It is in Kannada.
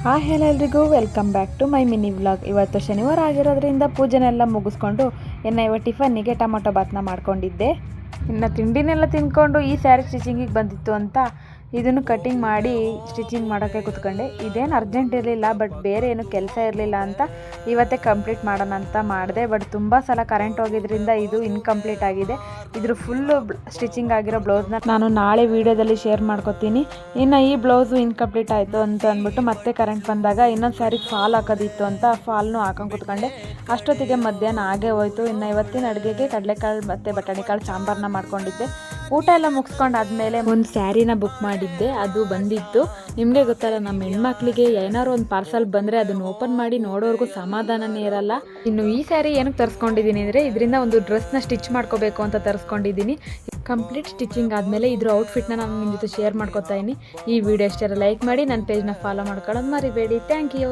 hello ಎಲ್ರಿಗೂ welcome back to my mini vlog. ಇವತ್ತು ಶನಿವಾರ ಆಗಿರೋದ್ರಿಂದ ಪೂಜೆನೆಲ್ಲ ಮುಗಿಸ್ಕೊಂಡು ಇವತ್ತು ಟಿಫನ್ನಿಗೆ ಟೊಮೊಟೊ ಬಾತ್ನ ಮಾಡ್ಕೊಂಡಿದ್ದೆ. ಇನ್ನು ತಿಂಡಿನೆಲ್ಲ ತಿಂದ್ಕೊಂಡು ಈ ಸ್ಯಾರಿ ಸ್ಟಿಚಿಂಗಿಗೆ ಬಂದಿತ್ತು ಅಂತ ಇದನ್ನು ಕಟ್ಟಿಂಗ್ ಮಾಡಿ ಸ್ಟಿಚಿಂಗ್ ಮಾಡೋಕ್ಕೆ ಕೂತ್ಕೊಂಡೆ. ಇದೇನು ಅರ್ಜೆಂಟ್ ಇರಲಿಲ್ಲ, ಬಟ್ ಬೇರೆ ಏನು ಕೆಲಸ ಇರಲಿಲ್ಲ ಅಂತ ಇವತ್ತೇ ಕಂಪ್ಲೀಟ್ ಮಾಡೋಣ ಅಂತ ಮಾಡಿದೆ. ಬಟ್ ತುಂಬ ಸಲ ಕರೆಂಟ್ ಹೋಗಿದ್ರಿಂದ ಇದು ಇನ್ಕಂಪ್ಲೀಟ್ ಆಗಿದೆ. ಇದ್ರ ಫುಲ್ಲು ಸ್ಟಿಚಿಂಗ್ ಆಗಿರೋ ಬ್ಲೌಸ್ನ ನಾನು ನಾಳೆ ವೀಡಿಯೋದಲ್ಲಿ ಶೇರ್ ಮಾಡ್ಕೊತೀನಿ. ಇನ್ನು ಈ ಬ್ಲೌಸು ಇನ್ಕಂಪ್ಲೀಟ್ ಆಯಿತು ಅಂತ ಅಂದ್ಬಿಟ್ಟು ಮತ್ತೆ ಕರೆಂಟ್ ಬಂದಾಗ ಇನ್ನೊಂದು ಸ್ಯಾರಿಗೆ ಫಾಲ್ ಹಾಕೋದಿತ್ತು ಅಂತ ಫಾಲ್ನು ಹಾಕೊಂಡು ಕೂತ್ಕೊಂಡೆ. ಅಷ್ಟೊತ್ತಿಗೆ ಮಧ್ಯಾಹ್ನ ಆಗೇ ಹೋಯಿತು. ಇನ್ನು ಇವತ್ತಿನ ಅಡುಗೆಗೆ ಕಡಲೆಕಾಳು ಮತ್ತು ಬಟಾಣಿಕಾಳು ಸಾಂಬಾರನ್ನ ಮಾಡ್ಕೊಂಡಿದ್ದೆ. ಊಟ ಎಲ್ಲ ಮುಗಿಸ್ಕೊಂಡಾದ್ಮೇಲೆ ಒಂದು ಸ್ಯಾರಿನ ಬುಕ್ ಮಾಡಿದ್ದೆ, ಅದು ಬಂದಿತ್ತು. ನಿಮಗೆ ಗೊತ್ತಲ್ಲ, ನಮ್ಮ ಹೆಣ್ಮಕ್ಳಿಗೆ ಏನಾದ್ರು ಒಂದು ಪಾರ್ಸಲ್ ಬಂದರೆ ಅದನ್ನು ಓಪನ್ ಮಾಡಿ ನೋಡೋರ್ಗೂ ಸಮಾಧಾನನೇ ಇರಲ್ಲ. ಇನ್ನು ಈ ಸ್ಯಾರಿ ಏನಕ್ಕೆ ತರಿಸ್ಕೊಂಡಿದ್ದೀನಿ ಅಂದರೆ ಇದರಿಂದ ಒಂದು ಡ್ರೆಸ್ನ ಸ್ಟಿಚ್ ಮಾಡ್ಕೋಬೇಕು ಅಂತ ತರಿಸ್ಕೊಂಡಿದ್ದೀನಿ. ಕಂಪ್ಲೀಟ್ ಸ್ಟಿಚಿಂಗ್ ಆದಮೇಲೆ ಇದ್ರ ಔಟ್ಫಿಟ್ನ ನಾನು ನಿಮ್ಮ ಜೊತೆ ಶೇರ್ ಮಾಡ್ಕೊತಾ ಇದ್ದೀನಿ. ಈ ವಿಡಿಯೋ ಇಷ್ಟ ಲೈಕ್ ಮಾಡಿ, ನನ್ನ ಪೇಜ್ನ ಫಾಲೋ ಮಾಡ್ಕೊಳ್ಳೋದು ಮರಿಬೇಡಿ. Thank you.